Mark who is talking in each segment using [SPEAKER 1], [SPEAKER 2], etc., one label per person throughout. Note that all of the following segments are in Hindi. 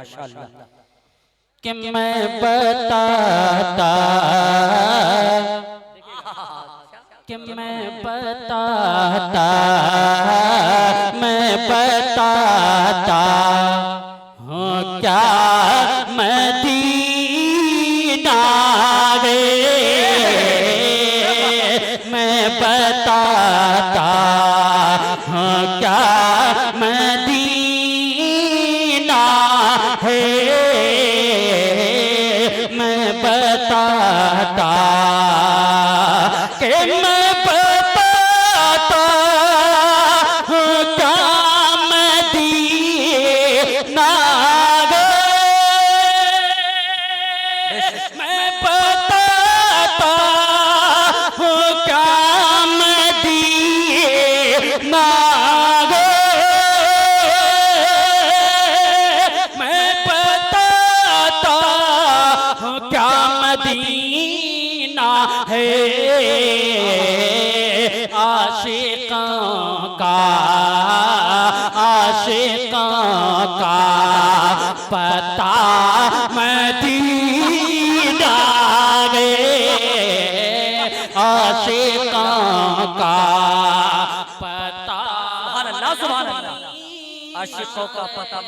[SPEAKER 1] माशाअल्लाह
[SPEAKER 2] कि मैं बताता कि मैं बताता हूँ क्या मदीना रे मैं बताता हूँ क्या मदीना है मैं बताता कि मैं बताता हूँ क्या मदीना मैं बताता हूँ क्या मदीना मैं बताता हूँ क्या मदीना है आशिकों का पता मदीना रे आशिकों का पता
[SPEAKER 1] सुभान अल्लाह आशिकों का पता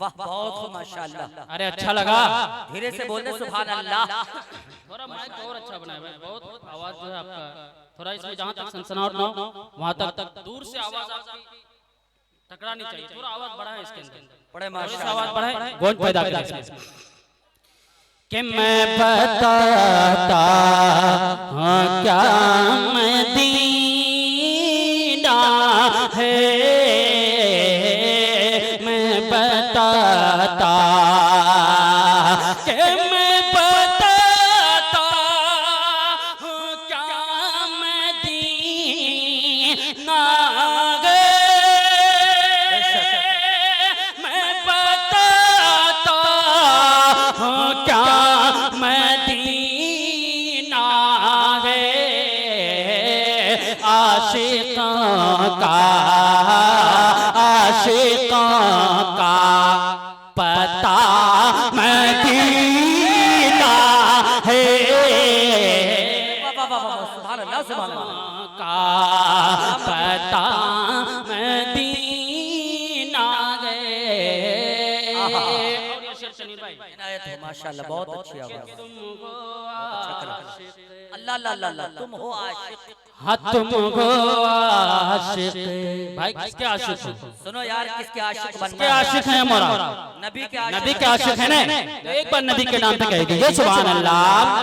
[SPEAKER 1] वाह बहुत खूब माशाअल्लाह।
[SPEAKER 2] अरे अच्छा लगा,
[SPEAKER 1] धीरे से बोलने सुभान अल्लाह।
[SPEAKER 2] थोड़ा माइक और अच्छा बनाया भाई, बहुत आवाज जो है आपका थोड़ा इसमें जहाँ तक सनसनाहट ना हो वहाँ तक दूर से आवाज आपकी टकरा नहीं चाहिए, थोड़ा आवाज बढ़ाएं इसके अंदर,
[SPEAKER 1] बड़े
[SPEAKER 2] माशाअल्लाह आवाज बढ़ाएं, गूंज पैदा करें इसमें कि मैं बताता हूँ क्या मदीना है मैं बताता कि मैं बताता हूँ क्या मदीना है मैं बताता हूँ क्या मदीना है आशिकों का पता मदीना है
[SPEAKER 1] सुभान अल्लाह सुभान अल्लाह
[SPEAKER 2] का पता मदीना है।
[SPEAKER 1] माशाअल्लाह बहुत अच्छी आवाज। अल्लाह अल्लाह अल्लाह तुम हो आशिक।
[SPEAKER 2] हाँ तुम हो आशिक भाई, किसके आशिक हो?
[SPEAKER 1] सुनो यार किसके आशिक बनना
[SPEAKER 2] किसके आशिक हैं हमारा?
[SPEAKER 1] नबी के
[SPEAKER 2] आशिक है ना, एक बार नबी के नाम पे कह दीजिए सुभान अल्लाह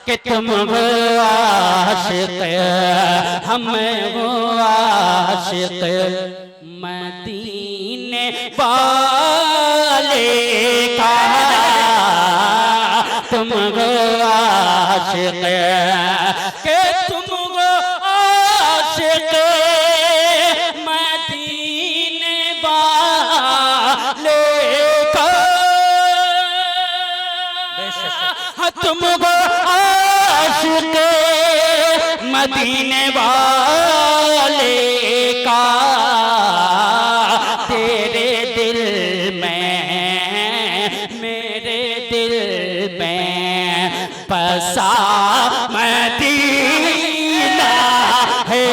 [SPEAKER 2] कि तुम हो आशिक हम हो आशिक मदीने वाले का तुम हो आशिक के तुम हो आशिक मदीने वाले का तुम हो आशिक मदीने वाले का तेरे दिल में मेरे दिल में बसा मदीना है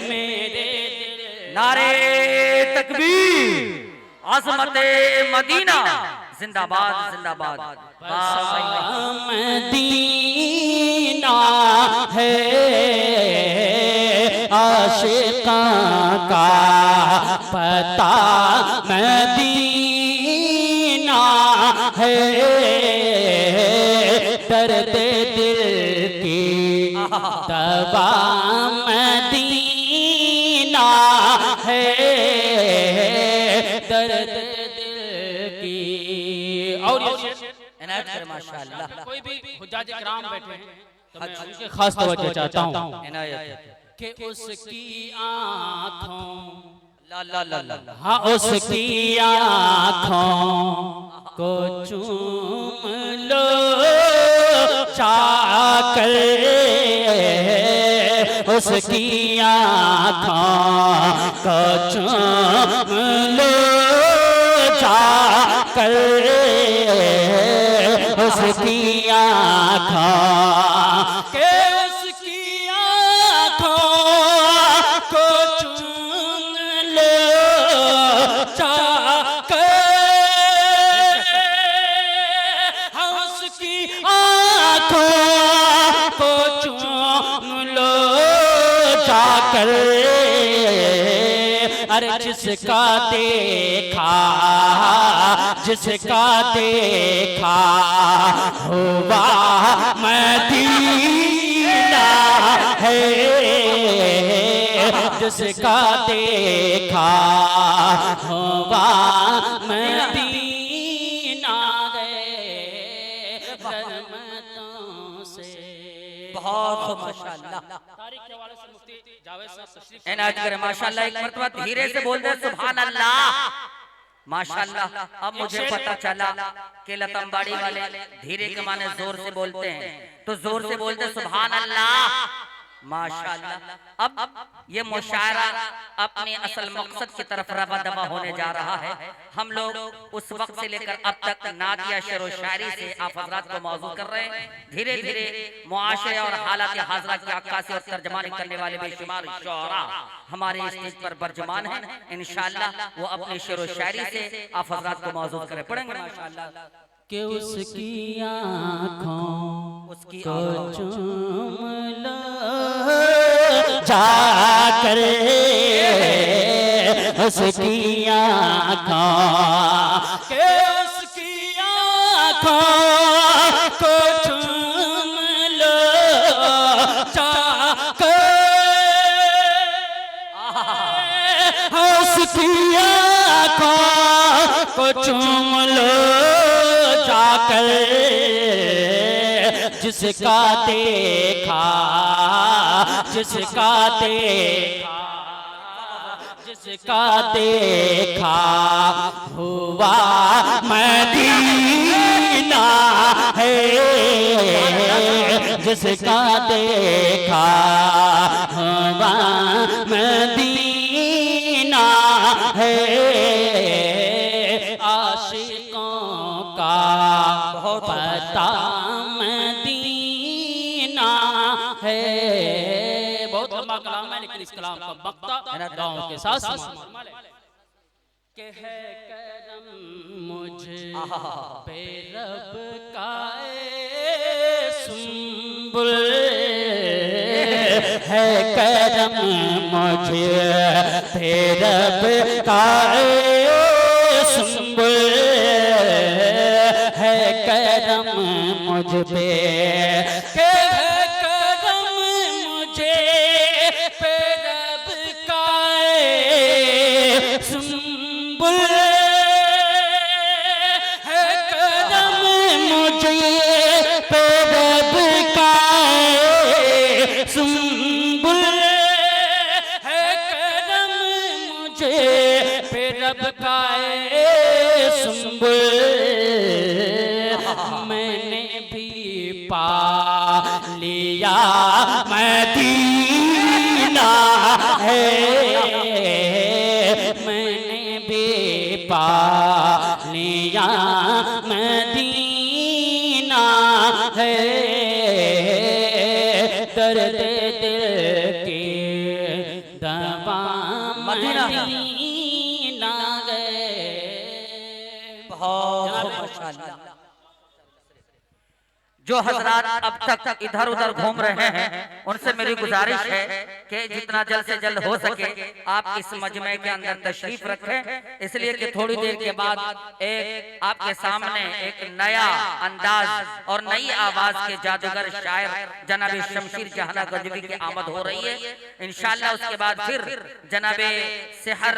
[SPEAKER 2] मेरे दिल।
[SPEAKER 1] नारे तकबीर अज़मते मदीना जिंदाबाद जिंदाबाद।
[SPEAKER 2] मदीना है आशिकों का पता मदीना है दर्द दिल की दवा मदीना है दर्द दिल की। और
[SPEAKER 1] इनायत करे माशाअल्लाह।
[SPEAKER 2] कोई भी हुज्जाज इकराम बैठे हैं तो मैं उनके खास तवज्जो चाहता हूँ कि उसकी आँखों हाँ उसकी आँखों को चूम लो चाकर उसकी आँखों को चूम लो जाकर, उसकी आँखों के उसकी आँखों को चूम लो जाकर, उसकी आँखों को चूम लो जाकर। अरे जिसका देखा, जिसका देखा हुआ मदीना है, जिसका देखा हुआ मदीना है, रहमतों से।
[SPEAKER 1] बहुत माशाल्लाह।
[SPEAKER 2] तारीख के हवाले से मुफ्ती जावेद साहब तशरीफ
[SPEAKER 1] इनायत करें माशाल्लाह। एक मरतबा धीरे से बोल दे सुभान अल्लाह। माशाल्लाह अब मुझे पता चला कि लतम्बाड़ी वाले धीरे के माने जोर से बोलते हैं, तो जोर से बोलते सुभान अल्लाह। माशाल्लाह अब ये मुशायरा अपने असल मकसद की तरफ रवा दवा होने जा रहा है। हम लोग उस वक्त से लेकर अब तक नात या शेर व शायरी से आप हजरात को मौजूद कर रहे हैं। धीरे धीरे मुआशरे और हालात हाजरा की अक्कासी और तर्जमानी करने वाले बेशुमार शुअरा हमारे स्टेज पर बर्जमान हैं। इंशाअल्लाह वो अपने शेर व शायरी से आप हजरात को मौजूद करें, पढ़ेंगे माशाअल्लाह।
[SPEAKER 2] कि उसकी आँखों
[SPEAKER 1] उसकी
[SPEAKER 2] को चूम लो जाकर, उसकी आँखों के उसकी आँखों को चूम लो जाकर, उसकी आँखों को चूम लो जाकर, जिसका देखा, जिसका देखा, जिसका देखा हुआ मदीना है, जिसका देखा हुआ मदीना है, आशिकों का पता मदीना है। बहुत लंबा कलाम है लेकिन इस कलाम का मक्ता गाँव के साथ के है करम मुझे पे रब का सुंबुल, है करम मुझे पे रब का सुंबुल, है करम मुझ पे, के है करम मुझे पे रब का सुंबुल, है करम मुझे पे रब का सुंबुल, है करम मुझे पे रब का सुंबुल। मैंने भी पा लिया मदीना है, मैंने भी पा लिया मदीना है, दर्द दिल की दवा मदीना गए।
[SPEAKER 1] बहुत माशाल्लाह। जो हजरात अब तक इधर उधर घूम रहे हैं उनसे मेरी गुजारिश है कि जितना जल्द से जल्द हो सके आप इस मजमे के अंदर तशरीफ रखें, इसलिए कि थोड़ी देर के बाद एक आपके सामने एक नया अंदाज और नई आवाज के जादूगर शायर जनाबे शमशीर जहाना गजवी की आमद हो रही है। इंशाअल्लाह उसके बाद फिर जनाबे सेहर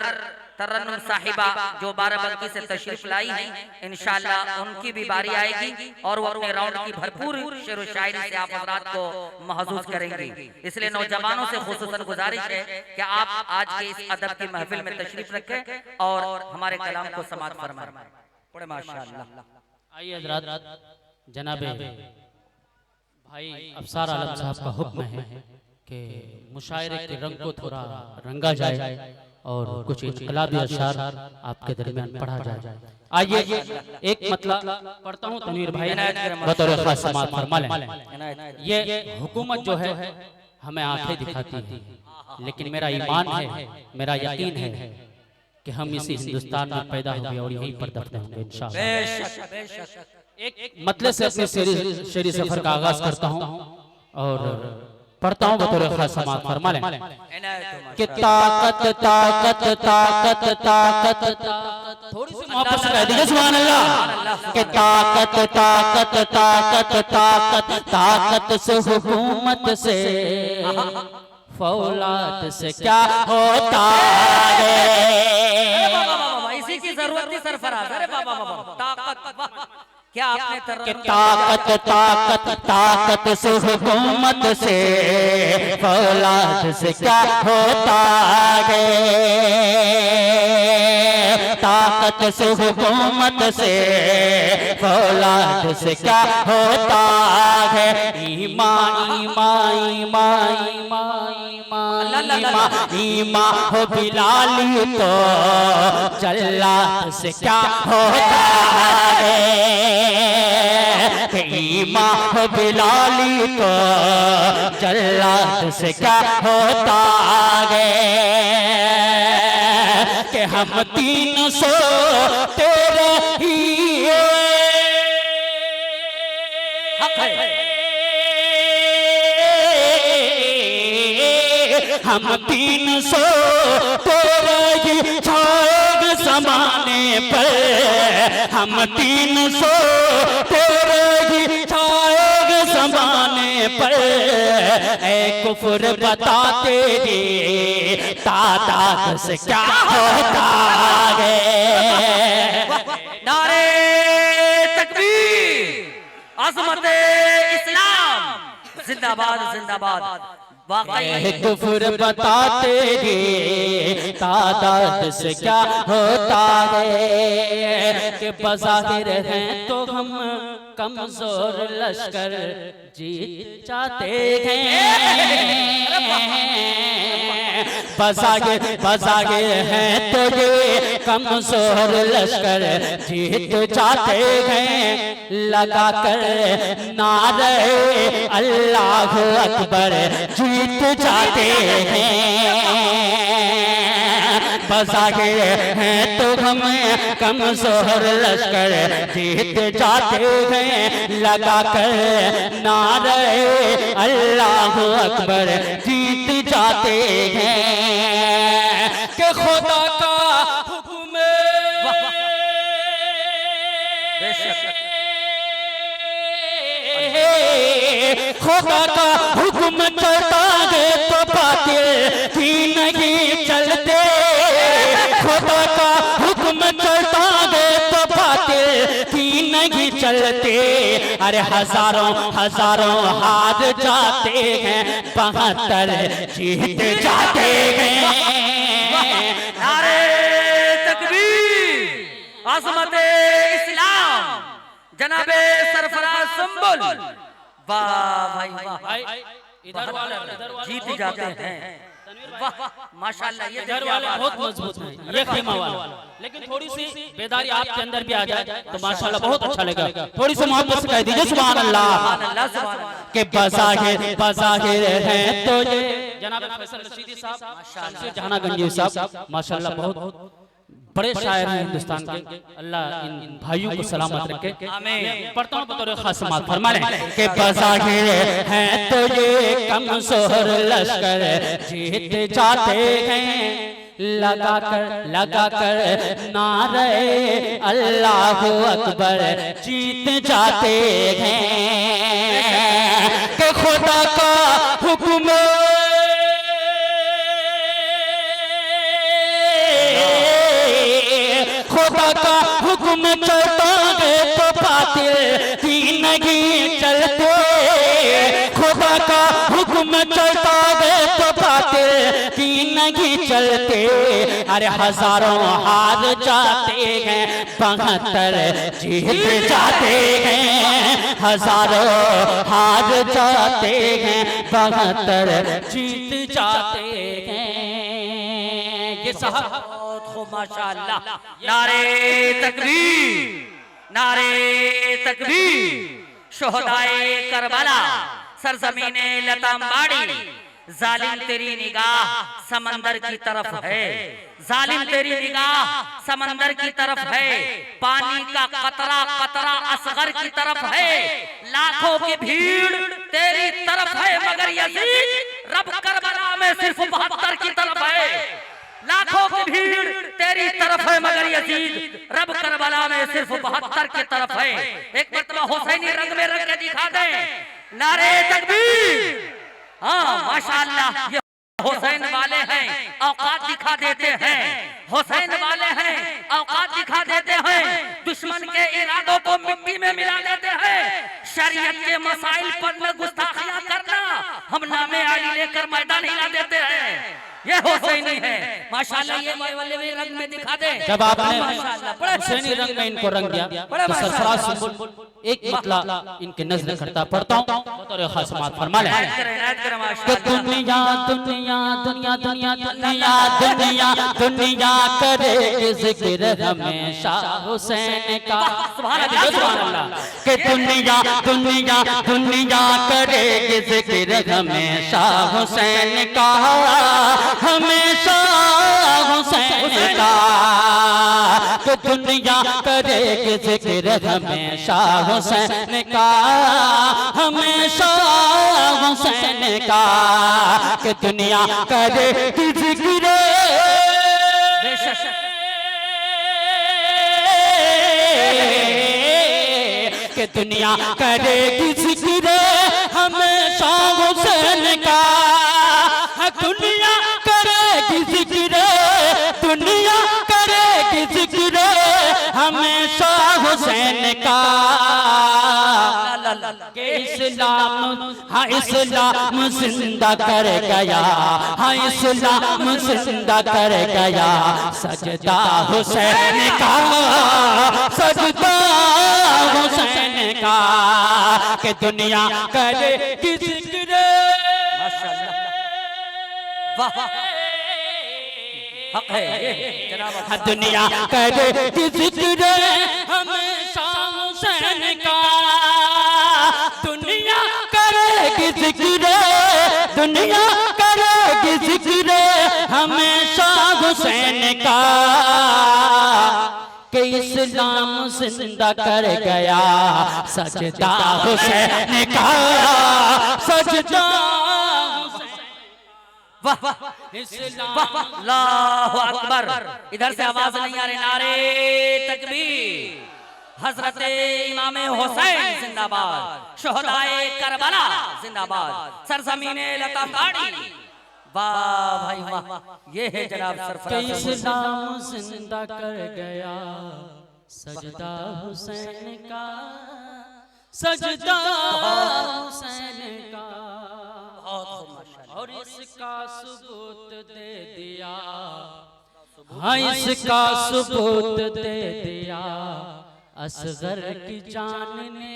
[SPEAKER 1] तरन्नुम साहिबा जो बाराबंकी से तशरीफ लाई हैं, इंशाअल्लाह उनकी भी बारी आएगी और वो अपने राउंड की भरपूर शेर व शायरी से आप हज़रात को महसूस करेंगे। इसलिए नौजवानों से खुसूसन गुजारिश है कि आप आज के इस अदब की महफिल में तशरीफ रखें और हमारे कलाम को समाअत फरमाएं। बड़े माशाअल्लाह।
[SPEAKER 2] आइए हज़रात, जनाबे भाई अफसार आलम साहब का हुक्म है कि मुशायरे के रंग को थोड़ा रंगा जाए और कुछ इनकलाबी अशार आपके दरमियान पढ़ा जाए। आइए एक मतलब पढ़ता हूँ तनवीर भाई बतौर खास समाअत फरमा लें। ये हुकूमत जो है हमें आंखें दिखाती है, लेकिन मेरा ईमान है, मेरा यकीन है कि हम इसी हिंदुस्तान में पैदा हुए और यहीं पर दफन होंगे इंशाअल्लाह। एक मतलब से अपने शेरी सफर का आगाज करता हूँ और पढ़ता हूँ बतौर खास समाअत फरमा लें कि ताकत ताकत ताकत ताकत ताकत, थोड़ी सी मोहब्बत से कह दीजिए सुभान अल्लाह। कि ताकत ताकत ताकत ताकत ताकत से हुकूमत से फौलाद से क्या होता है।
[SPEAKER 1] इसी की जरूरत थी सरफराज। अरे बाबा बाबा ताकत क्या आपने
[SPEAKER 2] ताकत ताकत ताकत से हुकूमत से फौलाद से क्या होता है। ताकत से हुकूमत से फौलाद से क्या होता है। ईमान ईमान ईमान ईमान ईमान ईमान हो बिलाली तो जल्लाद से क्या होता है। ईमान हो बिलाली तो जल्लाद से क्या होता है। कि हम 300 तेरे ही हक है। हम 300 तेरे ही छाएंगे ज़माने पर। हम 300 तेरे ही छाएंगे ज़माने पर। ऐ कुफ्र बता तेरी तादाद से क्या होता है।
[SPEAKER 1] नारे तकबीर, अज़मत इस्लाम जिंदाबाद जिंदाबाद।
[SPEAKER 2] वाकई कुफ्र बता तेरी तादाद से क्या होता है। कि बज़ाहिर हैं तो हम कमजोर लश्कर जीत जाते हैं। बज़ाहिर हैं तो ये कमजोर लश्कर जीत जाते हैं। लगा कर नारे अल्लाह अकबर जीत जाते हैं। बज़ाहिर हैं तो हम कमजोर लश्कर जीत जाते हैं। लगा कर नारे अल्लाह अकबर जीत जाते हैं। कि खुदा का हुक्म खुदा का हुक्म चलता है तो बातें भी नहीं चलते। खुदा का हुक्म चलता है तो बातें भी नहीं चलते। अरे हजारों हजारों हार जाते हैं, 72 जीत जाते हैं।
[SPEAKER 1] नारे तकबीर, अज़मत इस्लाम जनाबे सरफराज संबुल। वाह भाई वाह,
[SPEAKER 2] इधर वाले
[SPEAKER 1] जीत जाते हैं। वाह माशाल्लाह, ये
[SPEAKER 2] इधर वाले बहुत मजबूत हैं, ये खेमा वाला। लेकिन थोड़ी सी बेदारी आपके अंदर भी आ जाए तो माशाल्लाह बहुत अच्छा लगेगा। थोड़ी सी मोहब्बत से कह दीजिए सुभान अल्लाह। के बज़ाहिर हैं तो ये जनाब फैसल रशीदी साहब, शमशेर जहानागंजी साहब माशाल्लाह बहुत बड़े शायर हैं हिंदुस्तान के। अल्लाह इन भाइयों को सलामत रखे। आमीन। पढ़ता हूँ बतौर खास समाअत फरमा लें कि बज़ाहिर हैं तो ये कमजोर लश्कर जीत जाते हैं। लगा कर नारे अल्लाह अकबर जीत जाते हैं। कि खुदा का हुक्म खुदा का हुक्म चलता है तो बातें भी नहीं चलते। खुदा का हुक्म चलता है तो बातें भी नहीं चलते, अरे हजारों हार जाते हैं, 72 जीत जाते हैं, हजारों हार जाते हैं, 72 जीत जाते हैं। ये साहब
[SPEAKER 1] माशाअल्लाह, नारे तकबीर, नारे तकबीर। शोहदाए करबला, सरजमीने लतामबाड़ी, जालिम तेरी निगाह समंदर की तरफ है, जालिम तेरी निगाह समंदर की तरफ है, पानी का कतरा कतरा असगर की तरफ है, लाखों की भीड़ तेरी तरफ है, मगर यजीद रब करबला में सिर्फ 72 की तरफ है। लाखों की भीड़ तेरी तरफ है, मगर यजीद रब करबला में सिर्फ 72 की तरफ है। एक मरतबा हुसैनी रंग में रंग के दिखा दे, नारे तकबीर। हाँ माशाअल्लाह, ये हुसैन वाले हैं, औकात दिखा देते हैं, हुसैन वाले हैं, औकात दिखा देते हैं, दुश्मन के इरादों को मिट्टी में मिला देते हैं, शरीयत के मसाइल पर में गुस्ताखियां करना, हम नामे आली लेकर मैदान हिला देते हैं। ये हुसैनी है माशाअल्लाह। ये वाले भी रंग में दिखा दे।
[SPEAKER 2] जब आपने हुसैनी रंग में इनको रंग दिया तो सरफराज सुंबुल एक मतला इनके नजर करता पढ़ता हूँ, बतौर खास बात फरमा ले। दुनिया दुनिया दुनिया दुनिया दुनिया दुनिया दुनिया करे जिक्र हमेशा हुसैन का, कि दुनिया दुनिया दुनिया करे जिक्र हमेशा हुसैन का, हमेशा हुसैन का, कि दुनिया करे जिक्र हमेशा हुसैन का, हमेशा हुसैन का, कि दुनिया करे जिक्र, कि दुनिया करे जिक्र हमेशा हुसैन का, दुनिया करेगी जिक्र, दुनिया करेगी जिक्र हमेशा हुसैन का, के इस्लाम, हाँ इस्लाम जिंदा कर गया, हाँ इस्लाम जिंदा कर गया, सजदा हुसैन का, सजदा हुसैन का, के दुनिया करेगी जिक्र। हक है जनाब, दुनिया करे जिक्र हमेशा हुसैन का, दुनिया करेगी जिक्र, दुनिया करेगी जिक्र हमेशा हुसैन का, कि इस्लाम जिंदा कर गया, सजदा हुसैन का, सजदा अल्लाहु अकबर। इधर से आवाज नहीं आ रही, नारे तकबीर। हजरत इमाम हुसैन जिंदाबाद, शोहदाए करबला जिंदाबाद, सरजमीने लतामबाड़ी। वाह भाई वाह, ये है जनाब सरफराज। इस्लाम जिंदा कर गया, सजदा हुसैन का, सजदा हुसैन का, और इसका सबूत दे दिया, हाँ इसका सबूत दे दिया असगर की जान ने,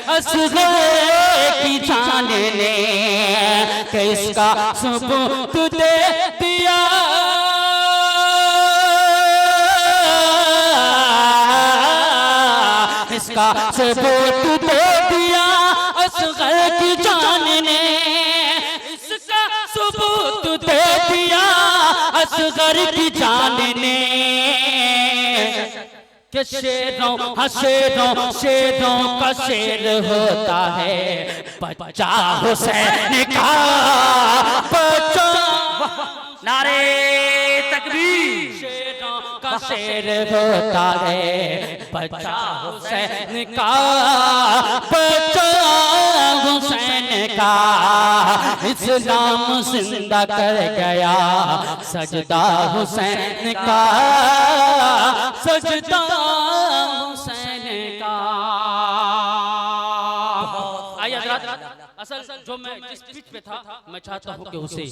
[SPEAKER 2] असगर की जान ने, कि इसका सबूत दे दिया, इसका सबूत दे दिया असगर की जान ने, इसका सबूत दे दिया असगर की जान ने, कि शेरों शेरों शेरों का शेर होता है बच्चा हुसैन का, बच्चा। नारे तकबीर। शेरों का शेर होता है बच्चा हुसैन का, बच्चा हुसैन का, इस्लाम जिंदा कर गया, सजदा हुसैन का, सजदा हुसैन का। आइए असल जो मैं जिस पिच पे था मैं चाहता हूँ कि उसी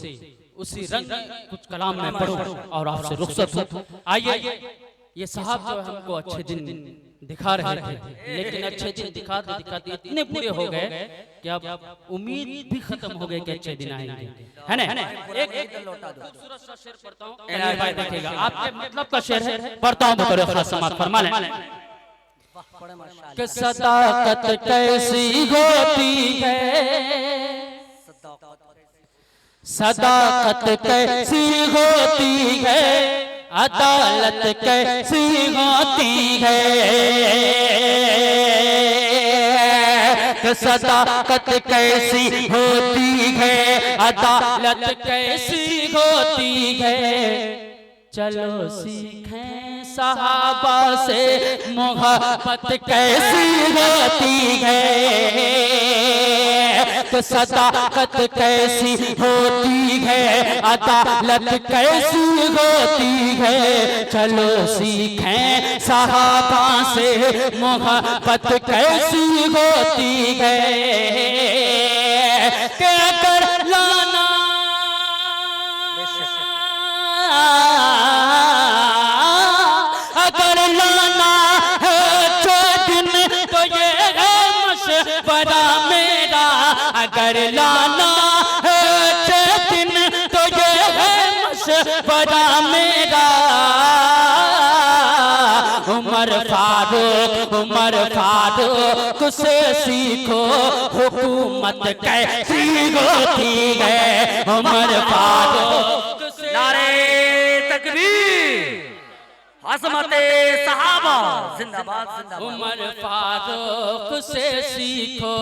[SPEAKER 2] रंग में कुछ कलाम में पढ़ूं और आपसे रुखसत हूं। आइए ये साहब जो हमको अच्छे दिन दिखा रहे थे, लेकिन अच्छे दिन दिखाते दिखाते इतने बुरे हो गए कि अब उम्मीद भी खत्म हो गई कि अच्छे दिन आएंगे, है ना। एक खूबसूरत सा शेर पढ़ता हूँ, अनिल भाई देखेगा आपके मतलब का शेर है, पढ़ता हूँ बतौर खास समात फरमा लें कि सदाकत कैसी होती है, सदाकत कैसी होती है, अदालत कैसी होती है, सदाकत कैसी होती है, अदालत कैसी होती है, चलो सीखें सहाबा से मोहब्बत कैसी होती है, तो सदाकत कैसी होती है, अदालत कैसी होती है, चलो सीखें सहाबा से मोहब्बत कैसी होती है, कि अगर लाना अगर लाना है अच्छे दिन तो ये है मशवरा मेरा, अगर लाना है अच्छे दिन तो ये है मशवरा मेरा, उमर फारूक से सीखो हुकूमत कैसी होती है, उमर फारूक से।
[SPEAKER 1] नारे तकबीर, अज़मते सहाबा जिंदाबाद जिंदाबाद।
[SPEAKER 2] उमर फारूक से सीखो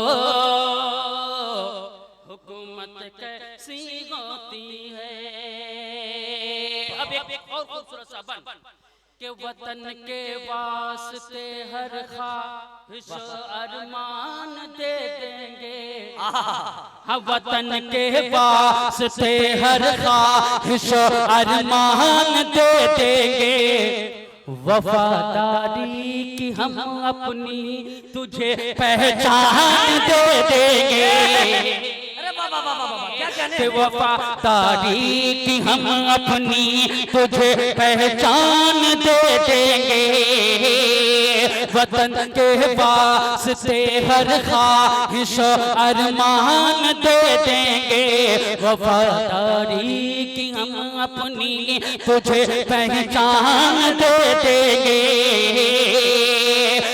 [SPEAKER 2] हुकूमत कैसी होती है। अब एक और खूबसूरत सा बन के वतन के वास्ते हर ख्वाहिश अरमान दे देंगे, हाँ वतन के वास्ते हर ख्वाहिश अरमान दे देंगे, वफादारी की हम अपनी तुझे पहचान दे देंगे, कि वफादारी की हम अपनी तुझे पहचान दे देंगे, वतन के वास्ते हर ख्वाहिश अरमान दे देंगे, वफादारी की हम अपनी तुझे पहचान दे देंगे,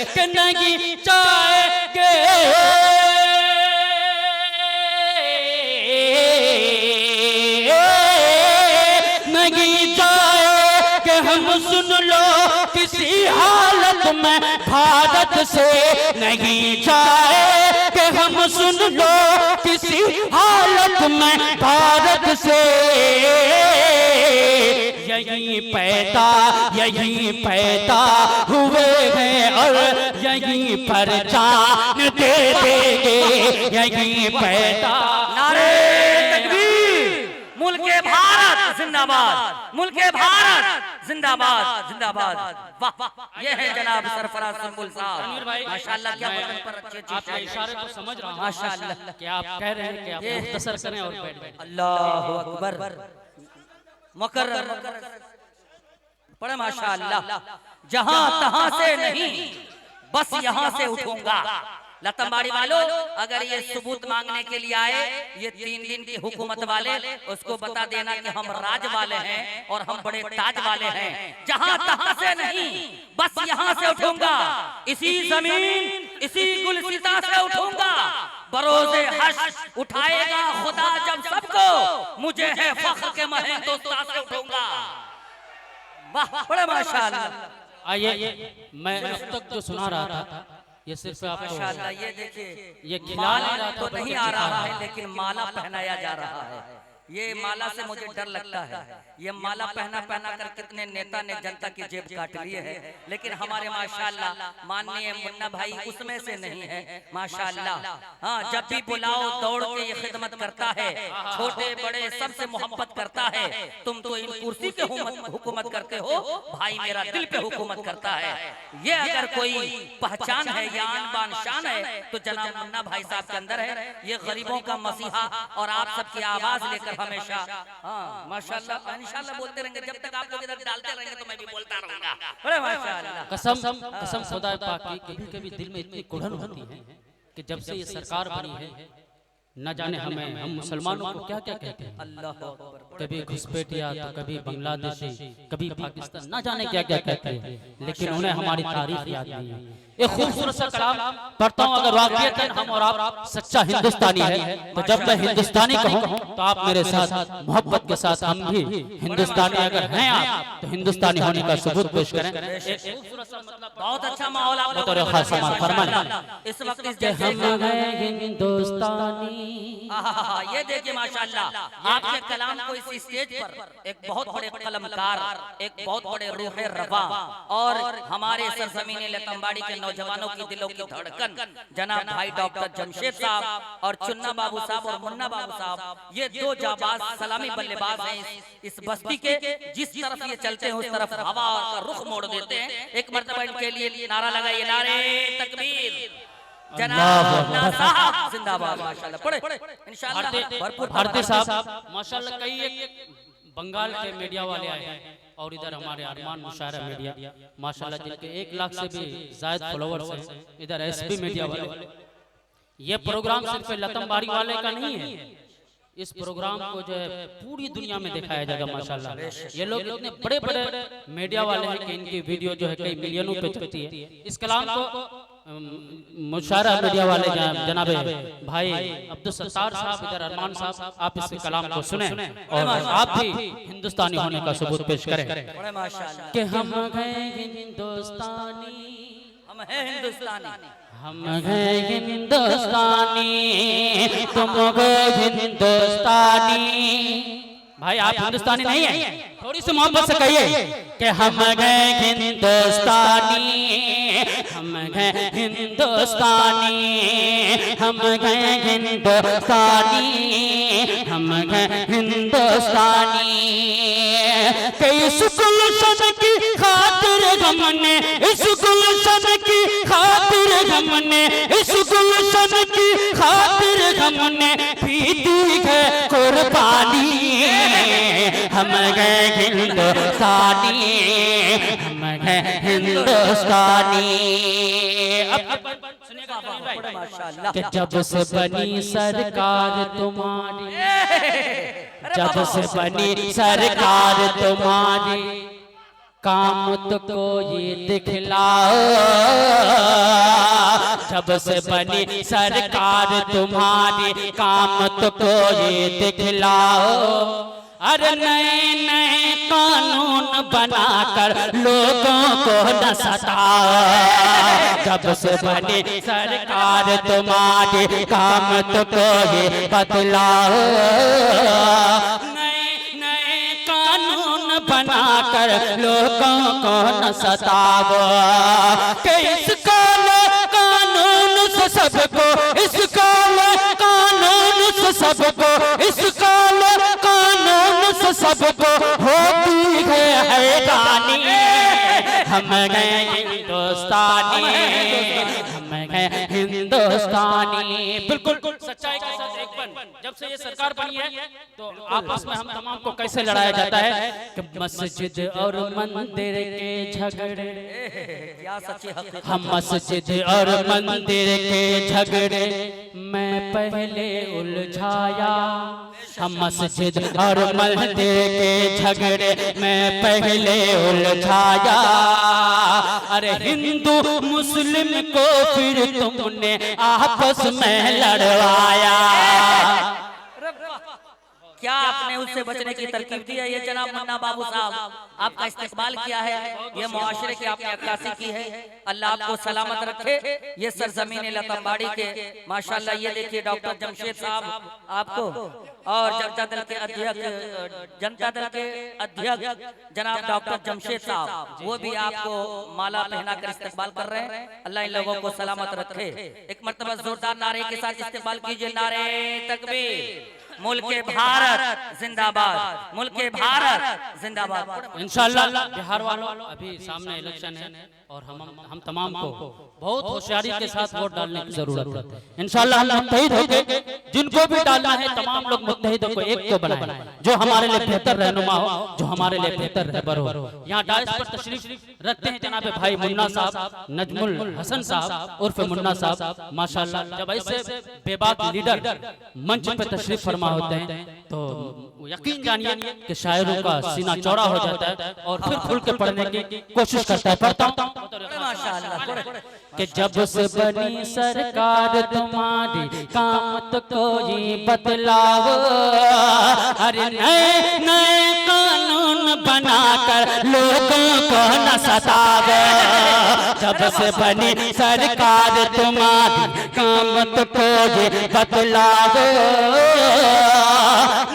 [SPEAKER 2] कि नहीं चाहेंगे नहीं जाए कि हम सुन लो किसी हालत में भारत से, नहीं जाए कि हम सुन लो किसी हालत में भारत से, यही पैदा हुए हैं और यहीं पर जान दे देंगे, यहीं पैदा।
[SPEAKER 1] नारे तकबीर, मुल्के भारत जिंदाबाद, मुल्के भारत जिंदाबाद जिंदाबाद। वाह, ये है जनाब सरफराज सुंबुल साहब, माशाल्लाह क्या वतन पर अच्छे
[SPEAKER 2] आपके इशारे को समझ रहा हूं
[SPEAKER 1] माशाल्लाह,
[SPEAKER 2] कि आप कह रहे हैं कि आप मुख्तसर करें और बैठ जाएं।
[SPEAKER 1] अल्लाहु अकबर, मुकर्रम पढ़े माशाल्लाह। जहां तहां से नहीं बस यहां से उठूंगा। लतम्बाड़ी वालों, अगर ये सबूत मांगने के लिए आए ये 3 दिन की हुकूमत वाले, उसको बता देना कि हम राज वाले हैं और हम बड़े ताज वाले हैं। जहां तहां से नहीं बस यहां से उठूंगा, इसी जमीन इसी गुलसिता से उठूंगा, बरोज़े हश्र उठाएगा खुदा जब सबको, मुझे है फख्र के महेंदोस्तां से उठूंगा। वाह, बड़े माशाअल्लाह।
[SPEAKER 2] आइए मैं अब तक जो सुना रहा था ये सिर्फ आपको
[SPEAKER 1] माशाअल्लाह, ये देखिए
[SPEAKER 2] ये
[SPEAKER 1] माला
[SPEAKER 2] खिला
[SPEAKER 1] तो नहीं आ रहा है लेकिन माला पहनाया जा रहा है। ये माला से मुझे डर लगता है। ये माला पहना पहना कर कितने नेता ने जनता की जेब काट लिए हैं, लेकिन हमारे माशाल्लाह माननीय मुन्ना भाई उसमें से नहीं है माशाल्लाह। हाँ, जब भी बुलाओ दौड़ के ये खिदमत करता है, छोटे बड़े सबसे मोहब्बत करता है। तुम तो इन कुर्सी पे हुकूमत करते हो, भाई मेरा दिल पे हुकूमत करता है। ये अगर कोई पहचान है या आन बान शान है तो जनाब मुन्ना भाई साहब के अंदर है। ये गरीबों का मसीहा और आप सबकी आवाज लेकर हमेशा, हाँ माशाल्लाह इंशाल्लाह बोलते रहेंगे। जब तक आप लोग इधर डालते रहेंगे तो मैं भी बोलता रहूंगा। अरे माशाल्लाह,
[SPEAKER 2] कसम खुदा पाक की कभी कभी दिल में इतनी कुढ़न होती है कि जब से ये सरकार बनी है न जाने हम मुसलमानों को क्या क्या कहते हैं।
[SPEAKER 1] अल्लाह अकबर।
[SPEAKER 2] कभी घुसपैठिया तो कभी बांग्लादेशी, कभी पाकिस्तान, न जाने क्या क्या कहते हैं, लेकिन उन्हें हमारी तारीफ याद नहीं है। एक खूबसूरत सा कलाम पढ़ता हूँ। अगर वाकईतन हम और आप सच्चा हिंदुस्तानी है तो जब मैं हिंदुस्तानी कहूँ तो आप मेरे साथ मोहब्बत के साथ हम भी हिंदुस्तानी अगर हैं आप तो हिंदुस्तानी होने का सबूत पेश करें।
[SPEAKER 1] बहुत अच्छा माहौल आप लोगों ने इस वक्त इस जैसे
[SPEAKER 2] हिंदुस्तानी।
[SPEAKER 1] ये देखिए माशाल्लाह, आपके कलाम को इस स्टेज पर एक बहुत बड़े कलमकार, एक बहुत बड़े रूह रवा और हमारे सरजमीन लतम्बाड़ी के नौजवानों की दिलों की धड़कन जनाब भाई डॉक्टर जमशेद साहब और चुन्ना बाबू साहब और मुन्ना बाबू साहब, ये दो जाबाज सलामी बल्लेबाज हैं इस बस्ती के। जिस तरफ ये चलते हैं उस तरफ हवा का रुख मोड़ देते हैं। एक मर्तबा इनके लिए नारा लगाइए, नारे तकबीर, जनाब साहब जिंदाबाद। माशाल्लाह पढ़े इंशाल्लाह भरपूर।
[SPEAKER 2] भारती साहब माशाल्लाह, कई एक बंगाल के मीडिया वाले आए हैं और इधर हमारे अरमान मुशायरा मीडिया माशाल्लाह जिनके 1 लाख से भी ज्यादा फॉलोवर्स हैं। इधर एसपी मीडिया वाले। ये प्रोग्राम सिर्फ लतमबाड़ी वाले का नहीं है, इस प्रोग्राम को जो है पूरी दुनिया में दिखाया जाएगा माशाल्लाह। ये लोग इतने बड़े बड़े मीडिया वाले हैं कि इनकी वीडियो जो है कई मिलियनों पे चलती है। इस कलाम को मुशायरा मीडिया वाले जनाब भाई अब्दुल सत्तार साहब, इधर अरमान साहब, आप इस कलाम को सुने और आप भी हिंदुस्तानी होने का सबूत पेश करें कि हम हैं हिंदुस्तानी,
[SPEAKER 1] हम हैं हिंदुस्तानी,
[SPEAKER 2] हम हैं हिंदुस्तानी, तुम हो हिंदुस्तानी। भाई आप हिंदुस्तानी नहीं है, थोड़ी सी मोहब्बत से कहिए कि हम हैं हिंदुस्तानी, हम हैं हिंदुस्तानी, हम हैं हिंदुस्तानी, हम हैं हिंदुस्तानी। इस गुलशन की खातिर हमने, इस गुलशन की खातिर हमने, इस गुलशन की खातिर हमने भी दी है कुर्बानी। हम गए हिंदुस्तानी, हम गए हिंदुस्तानी। कि जब से बनी सरकार तुम्हारी, जब से बनी सरकार तुम्हारी, काम तो कोई दिखलाओ। जब से बनी सरकार तुम्हारी, काम तो कोई दिखलाओ। अरे नए नए कानून बनाकर लोगों को न सताओ। जब से बनी सरकार तुम्हारी, काम तो कोई बदलाओ। नए नए कानून बनाकर लोगों को न सताओ। कि इस काले कानून से सबको, इस काले कानून से सबको, इस काले कानून से सबको होती है हैरानी। हम गए हिंदुस्तानी, हम गए हिंदुस्तानी। बिल्कुल सच्चाई के साथ एक बन। जब से ये सरकार बनी है तो आपस में हम तमाम को कैसे लड़ाया जाता है कि मस्जिद और मंदिर के झगड़े,
[SPEAKER 1] क्या सच्ची हकीकत।
[SPEAKER 2] हम मस्जिद और मंदिर के झगड़े मैं पहले उलझाया। हम मस्जिद और मंदिर के झगड़े में पहले उलझाया। अरे हिंदू मुस्लिम को फिर तुमने आपस में लड़वाया।
[SPEAKER 1] क्या आपने उससे बचने की तरकीब दी है? ये जनाब मुन्ना बाबू साहब आपका इस्तेमाल किया है, ये मुआशरे की आपने अक्कासी की है। अल्लाह आपको सलामत रखे। ये सरजमीन लतम्बाड़ी के माशाल्लाह, ये देखिए डॉक्टर जमशेद साहब आपको, और जनता दल के अध्यक्ष जनाब डॉक्टर जमशेद साहब, वो भी आपको माला पहना कर इस्तेमाल कर रहे हैं। अल्लाह इन लोगों को सलामत रखे। एक मर्तबा जोरदार नारे के साथ इस्तेमाल कीजिए। नारे तकबीर, मुल्के भारत जिंदाबाद, मुल्के भारत जिंदाबाद।
[SPEAKER 2] इंशाअल्लाह बिहार वालों, अभी सामने इलेक्शन है और हम तमाम को बहुत होशियारी के साथ वोट डालने की जरूरत है। इंशाअल्लाह हम मुत्तहिद होंगे, जिनको भी डालना है तमाम लोग मुत्तहिद को एक को बनाएं, जो हमारे लिए बेहतर रहनुमा हो, जो हमारे लिए बेहतर रहबर हो। यहाँ डायस पर तशरीफ रखते हैं जनाब भाई मुन्ना साहब, नजमुल हसन साहब उर्फ मुन्ना साहब। माशाअल्लाह जब ऐसे बेबाक लीडर मंच पे तशरीफ फरमा होते हैं तो यकीन जानिए कि शायरों का सीना चौड़ा हो जाता है और फिर खुल के पढ़ने की कोशिश करता है। पढ़ता हूँ कि जब से बनी सरकार तुम्हारी काम तो कोई बदलाव, अरे नए नए कानून बनाकर लोगों को न सतावे। जब से बनी सरकार तुम्हारी काम तो कोई बदलाव,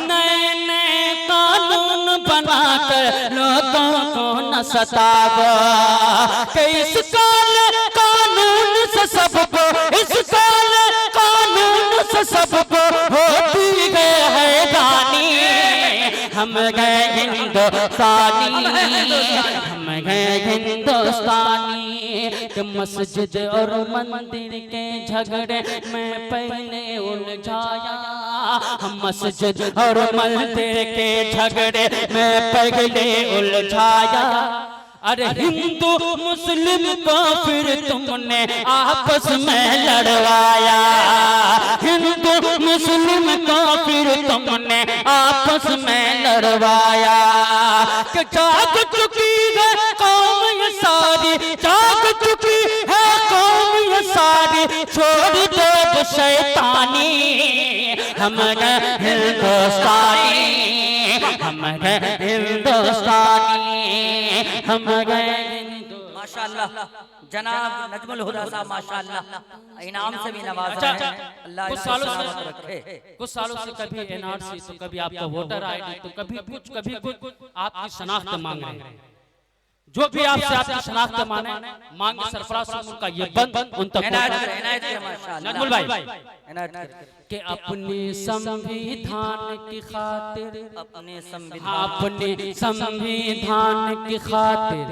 [SPEAKER 2] नए नए कानून बनाकर लोगों को न सतावा। इस काल कानून से सबको, इस काल कानून से सबको होती है हैरानी। हम गए हिंदुस्तानी, हम गए हिंदुस्तानी कि मस्जिद और मंदिर के झगड़े में पहले उलझाया। हम मस्जिद और मंदिर के झगड़े में पहले उलझाया। अरे हिंदू मुस्लिम को फिर तुमने आपस में लड़वाया। हिंदू मुस्लिम को फिर तुमने आपस में लड़वाया। कि जाग चुकी है कौम ये सारी, जाग चुकी है कौम ये सारी, छोड़ दो शैतानी। हम गए हिंदुस्तानी, हम गए हिंदुस्तानी, हम गए।
[SPEAKER 1] माशाअल्लाह जनाब नजमुल हुदा साहब माशाअल्लाह इनाम से भी नवाजा है। अल्लाह
[SPEAKER 2] कुछ सालों से कभी एनआरसी तो कभी आपका वोटर आईडी तो कभी कुछ आपकी शनाख्त मांग रहे हैं। जो भी आपसे आपकी शनाख्त मांगे सरफराज साहब का ये बंद उन तक नजमुल भाई कि अपने संविधान की खातिर, अपने संविधान की खातिर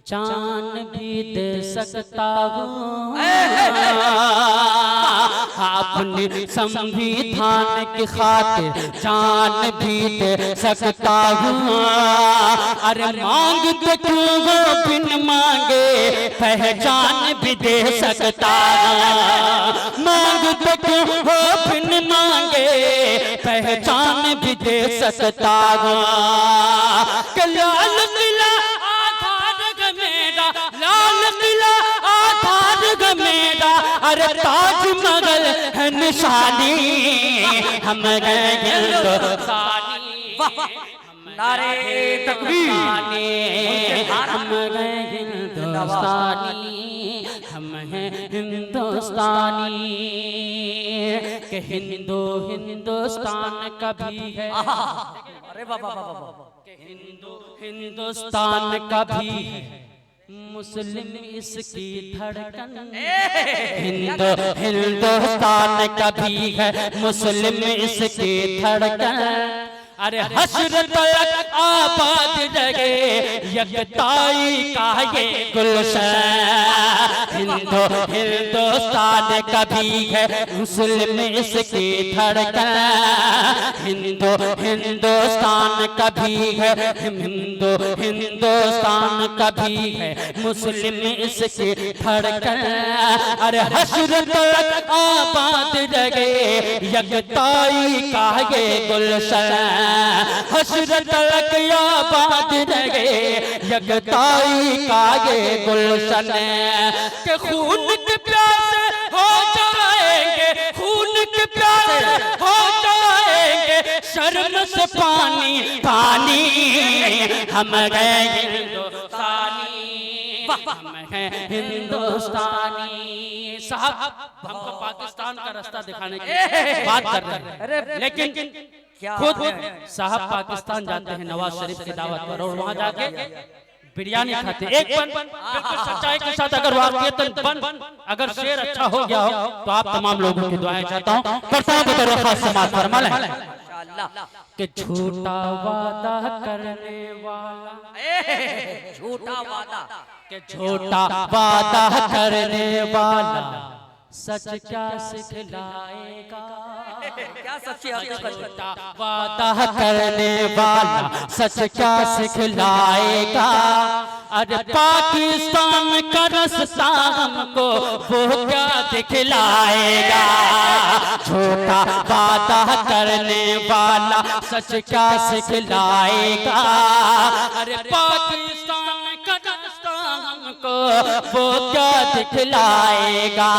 [SPEAKER 2] जान भी दे सकता हूँ। अपने संविधान की खातिर जान भी दे सकता हूँ। अरे मांगते क्यों हो बिन मांगे पहचान भी दे सकता हूँ। मांगते क्यों हो बिन मांगे पहचान भी दे सकता हूँ। लाल किला लाल किला आधार मेरा, अरे ताजमहल है निशानी। हम गए हिंदुस्तानी,
[SPEAKER 1] नारे तकबीर,
[SPEAKER 2] हम गए हिंदुस्तानी, हम हैं हिंदुस्तानी। के हिंदुस्तान का भी है,
[SPEAKER 1] अरे बाबा
[SPEAKER 2] हिंदुस्तान का भी है मुस्लिम इसकी धड़कन। हिंदुस्तान का भी है मुस्लिम इसकी धड़कन। अरे हश्र तक आबाद रहे यकताई का ये गुलशन। हिंदुस्तान का भी है मुस्लिम इसकी धड़कन। हिंदुस्तान का भी है हिंदुस्तान का भी है मुस्लिम इसकी धड़कन। अरे हश्र तक आबाद रहे यकताई का ये गुलशन। हश्र तक आबाद रहे यकताई का ये गुलशन। के खून के प्यासे हो जाएंगे, खून के प्यासे हो जाएंगे के शर्म से पानी पानी, हम गए हिंदुस्तानी, हम हैं हिंदुस्तानी। साहब हमको पाकिस्तान का रास्ता दिखाने की बात कर रहे हैं, लेकिन खुद साहब पाकिस्तान जाते हैं नवाज शरीफ की दावत पर और वहां जाके बिरयानी खाते हैं। एक बन बिल्कुल सच्चाई के साथ अगर वाकईतन बन अगर शेर अच्छा हो गया हो तो आप तमाम लोगों की दुआएं चाहता हूं, करता हूं बतौर खास समाज फरमाल है कि झूठा वादा करने वाला,
[SPEAKER 1] झूठा वादा,
[SPEAKER 2] कि झूठा वादा करने वाला सच क्या सिखलाएगा,
[SPEAKER 1] क्या सच्ची हकीकत,
[SPEAKER 2] झूठा वादा करने वाला सच क्या सिखलाएगा। अरे पाकिस्तान का रास्ता हमको वो क्या दिखलाएगा, झूठा वादा करने वाला सच क्या सिखलाएगा। अरे पाकिस्तान का रास्ता हमको वो क्या दिखलाएगा।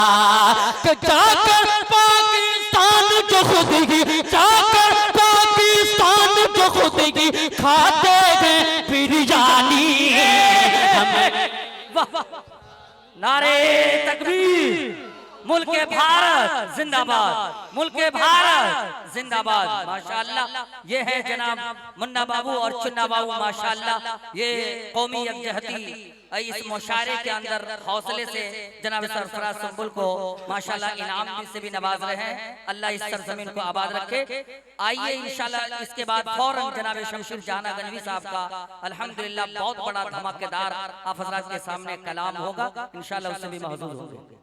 [SPEAKER 2] जाकर पाकिस्तान जो खुद की, जाकर पाकिस्तान जो खुद की खाते हैं बिरयानी,
[SPEAKER 1] नारे तकबीर, मुल्के भारत जिंदाबाद, मुल्के भारत जिंदाबाद। माशाअल्लाह ये है जनाब मुन्ना बाबू और चुन्ना बाबू, माशाअल्लाह ये कौमी यकजहती इस मुशायरे के अंदर हौसले से जनाब सरफराज संबुल को माशाअल्लाह इनाम से भी नवाज रहे हैं। अल्लाह इस सरजमीन को आबाद रखे। आइए इंशाअल्लाह इसके बाद फौरन जनाब शमशेर जहां गंजवी साहब का अल्हम्दुलिल्लाह बहुत बड़ा धमाकेदार आप हज़रात के सामने कलाम होगा, इंशाअल्लाह उससे भी महजूज होंगे।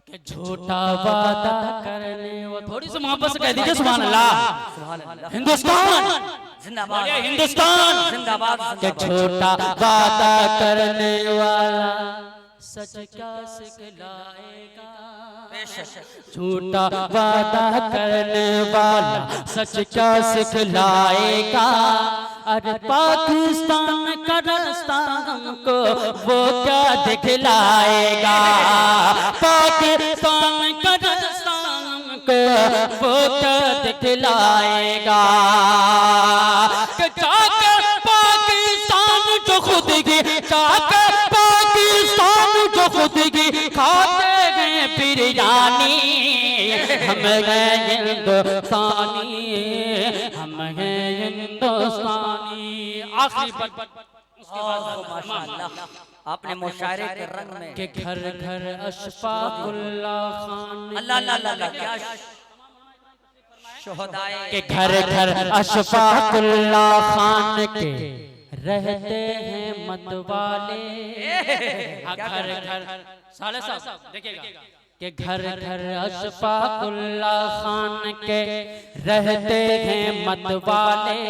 [SPEAKER 2] कि झूठा वादा करने, वो थोड़ी सी मोहब्बत से कह दीजिए सुभान अल्लाह, हिंदुस्तान
[SPEAKER 1] जिंदाबाद,
[SPEAKER 2] हिंदुस्तान
[SPEAKER 1] जिंदाबाद।
[SPEAKER 2] कि झूठा वादा करने वाला सच क्या सिखलाएगा, झूठा वादा करने वाला सच क्या सिखलाएगा। अरे पाकिस्तान का रास्ता हमको वो क्या दिखलाएगा, पाकिस्तान का रास्ता हमको वो क्या दिखलाएगा। कि जाकर पाकिस्तान जो खुद की, जाकर पाकिस्तान जो खुद की खाते हैं बिरयानी, हम हैं हिंदुस्तानी, हम हैं हिंदुस्तानी। आखिरी
[SPEAKER 1] माशाअल्लाह आपने मुशायरे के रंग में
[SPEAKER 2] के घर घर अशफाकुल्लाह खान,
[SPEAKER 1] अल्लाह अल्लाह अल्लाह क्या शोहदाए
[SPEAKER 2] के घर घर अशफाकुल्लाह खान के रहते हैं मतवाले। घर घर साले साहब देखिएगा कि घर घर अशफाकुल्लाह खान के रहते हैं मतवाले।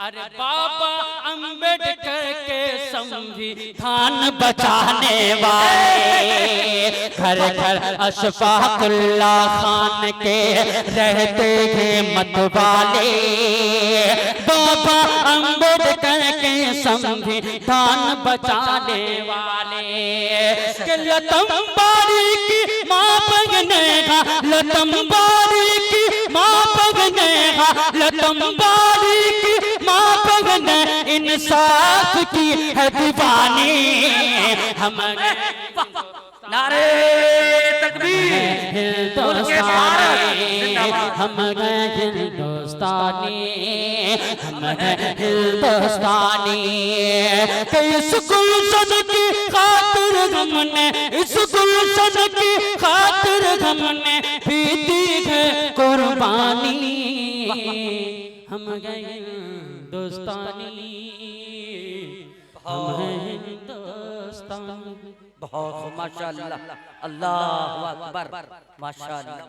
[SPEAKER 2] अरे बाबा अम्बेडकर के संविधान बचाने वाले, घर घर अशफाकुल्लाह खान के रहते हैं मतवाले। बाबा अम्बेडकर के संविधान बचाने वाले, कि लतम बारी की माँ पगने का, लतम बारी की माँ पगने का, लतम बारी की माँ पगने इंसाफ की है दीवानी। हम
[SPEAKER 1] नारे तकबीर,
[SPEAKER 2] हम हैं हिंदुस्तानी, हम हैं हिंदुस्तानी। इस गुलशन की खातिर हमने, इस गुलशन की खातिर हमने भी दी है कुर्बानी। हम हैं हिंदुस्तानी, हम हैं हिंदुस्तानी।
[SPEAKER 1] बहुत माशाअल्लाह, अल्लाहु अकबर, माशाअल्लाह।